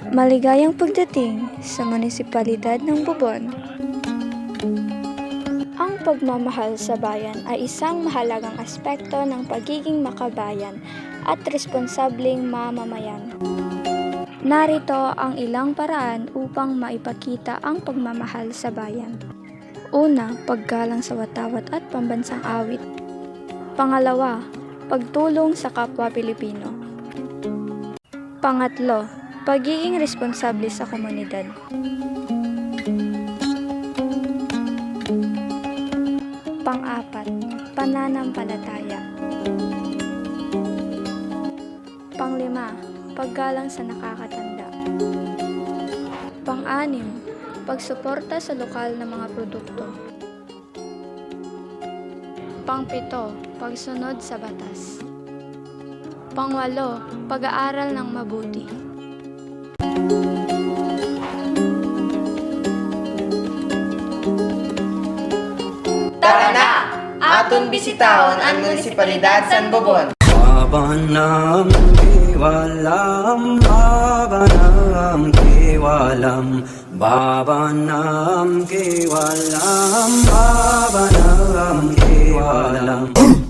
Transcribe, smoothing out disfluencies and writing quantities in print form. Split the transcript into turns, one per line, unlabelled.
Maligayang pagdating sa munisipalidad ng Bubon. Ang pagmamahal sa bayan ay isang mahalagang aspekto ng pagiging makabayan at responsableng mamamayan. Narito ang ilang paraan upang maipakita ang pagmamahal sa bayan. Una, paggalang sa watawat at pambansang awit. Pangalawa, pagtulong sa kapwa Pilipino. Pangatlo, pagiging responsable sa komunidad. Pang-apat, pananampalataya. Pang-lima, paggalang sa nakakatanda. Pang-anim, pagsuporta sa lokal na mga produkto. Pang-pito, pagsunod sa batas. Pang-walo, pag-aaral ng mabuti.
Tara na! Aton bisitahon ang munisipalidad San Bobon.
Babanam kevalam, babanam kevalam, babanam kevalam, babanam kevalam.